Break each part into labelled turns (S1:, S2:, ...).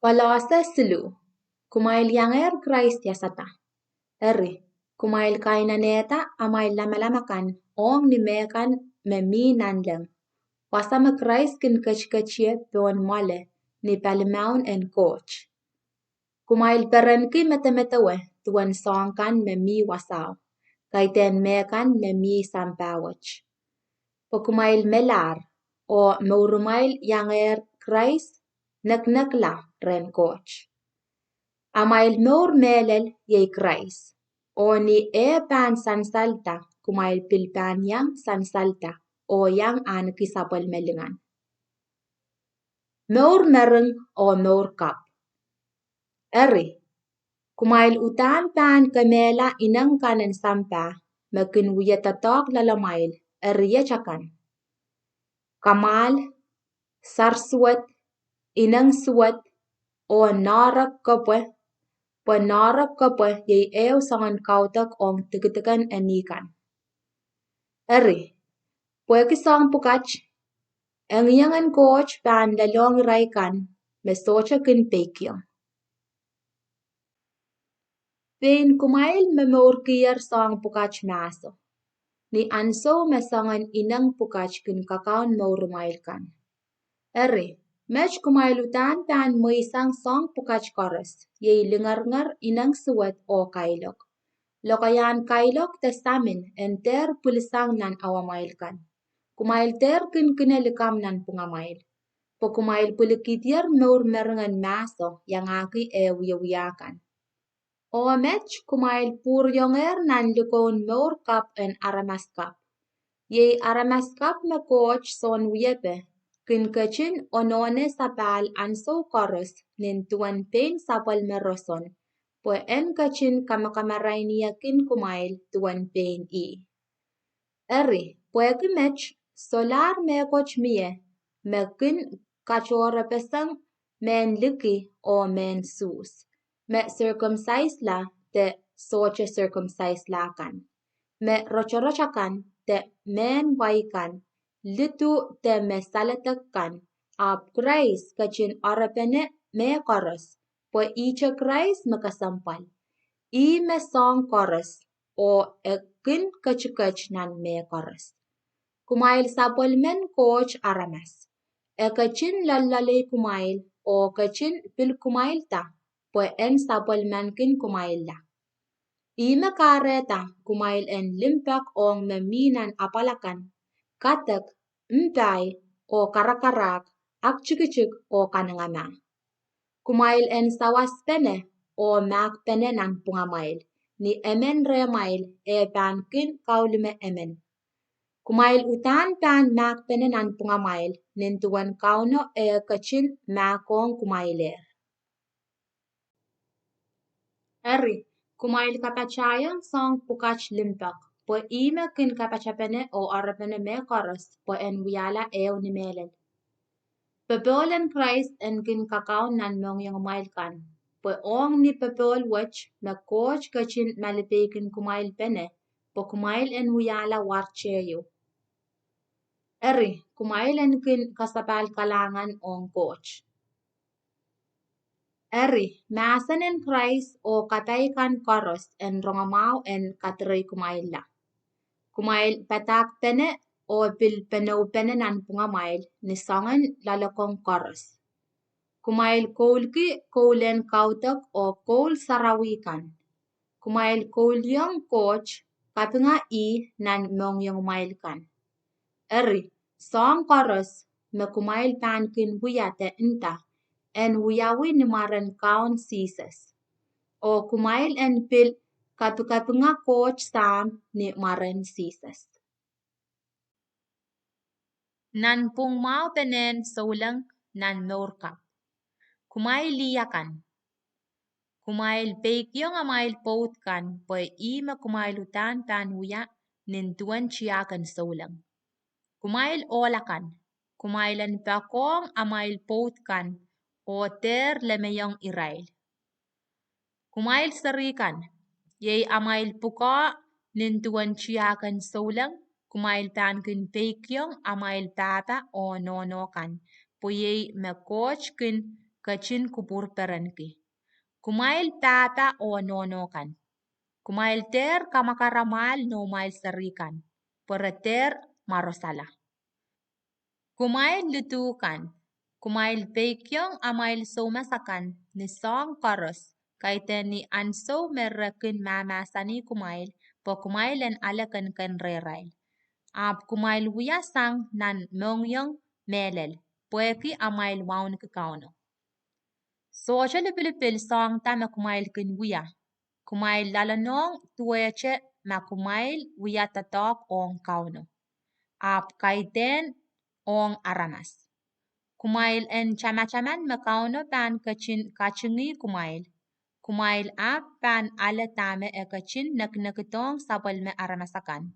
S1: Kolose selu, kumail yanger Christ yasata. Eri, kumail kainaneta amail lamalamakan ong nimekan memi nanleng. Wasama Christ kin kachkachie peon mole ni palimaun en coach. Kumail perenki metemetewe tuan songkan memi wasau. Kaiten mekan memi sampawach. Po kumail melar o maurumail yanger Christ naknakla ren coach. Amail meur melel yei Christ. O ni pan sansalta kumail pilpan yang sansalta o yang an kisapal melingan. Meur mereng o meur kap. Eri, kumail utan pan kamela inang kanan sampa makin wiyatatok lalamail eri yachakan. Kamal, sarsuat, inang suat o narak kapwe Panarak kapwa yay ew sangan kautak ong tikitikan anikan. Eri, pweki sang pukach, ang yangan coach pan lalong raikan, mesocha kin pekyong. Pain kumail memorkier sang pukach maso. Ni anso mesangan inang pukach kin kakaon maurumailkan. Eri, mech kumailutan pan moisang sang pukach koras, yay lingar-ngar inang suwat o kailok. LOKAIAN kailok testamin enter pulisang nan awamailkan. Kumail ter kin kinelikam nan pungamail. Po kumail pulikitier meur merengan maso yang aki wiyawiyakan. O mech kumail pur yonger nan lukon meur kap en aramas kap. Yei aramas kap me coach son wiyepe. Kin kachin onone sapal anso koros nin tuan pain sapal meroson. Po en kachin kamakamarainiya kin kumail tuan pain i. Eri, pweki mech solar me coach miye me kin kachora pesang men liki o men sus. Me circumcise la te soche circumcise la kan. Me rochorochakan te men waikan. Litu te me salatakan. Ap Christ kachin orapene me koros. Po icha Christ makasampal. I me song koros o ekin kachikach nan me koros. Kumail sapol men coach aramas. Ekachin lalale kumail o kachin pil kumail ta. Po en sapol men kin kumail la. I me kareta kumail en limpak ong meminan apalakan. Katak, mpay o karakarak ak chikichik o kanangama. Kumail en sawas pene o mak pene nan pungamail. Ni emen remail e pan kin kaulime emen. Kumail utan pan mak pene nan pungamail nintuan kauno e kachin makong kumailer. Eri, kumail kapachayang song pukach limpak. Po ime kin kapachapene o arapene me koros po en wiyala eo ni melel. Pepolen Christ en kin kakao nan mong yung mailkan. Po ong ni pepol wach na coach kachin malipekin kumail pene. Po kumail en wiyala warcheyo. Eri, kumail en kin kasapal kalangan ong coach. Eri, masan en Christ o kataykan koros en rongamau en katray kumail la. Kumail patak pene o pil penew pene nan pungamail ni sangan lalakong koros. Kumail koulki koulen kautak o koul sarawikan. Kumail koulyong coach kapinga I nan mongyong mailkan. Eri, song koros me kumail pankin wiyate inta en wiyawi ni maran kaun sises. O kumail en pil kapinga coach sam ni maran sises. Nan pung mau penen saulang nan norkap. Kumail liyakan. Kumail pekyong amail potkan po ima kumailutan pan huya nintuan chiyakan saulang. Kumail olakan. Kumailan pakong amail potkan o ter lemeyong irail. Kumail sarikan. Yay amail puka nintuan chiyakan saulang. Kumail pankin pekyong amail papa o nonokan. Po yay me coach kin kachin kupur perenki. Kumail tata o nonokan. Kumail ter kamakaramal no mail serikan. Pereter marosala. Kumail lutukan. Kumail pekyong amail somasakan ni song koros. Kaiten ni anso merakin mamasani kumail. Po kumailen alakan kan rerail. Ab kumail wiyasang nan mongyong melel. Pueki amail waun kakauno. Socha lipilipil song tama kumail kin wiya. Kumail lalanong tuweche ma kumail wiya tatok ong kauno. Ab kaiten ong aramas. Kumail en chama-chaman makauno pan kachingi kumail. Kumail ab pan ala tame e kachin nakitong sabal me aramasakan.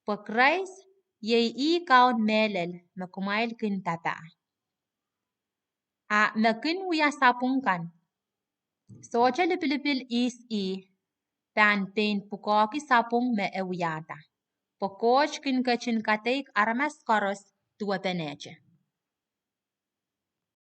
S1: Pagrais yei I kaun melel ma kumail kin tata. A makin wiya sapungkan. Socha lipilipil is pan pain pukoki sapung me e wiyata. Pokoch kin kachin kateik aramas koros tuwa peneche.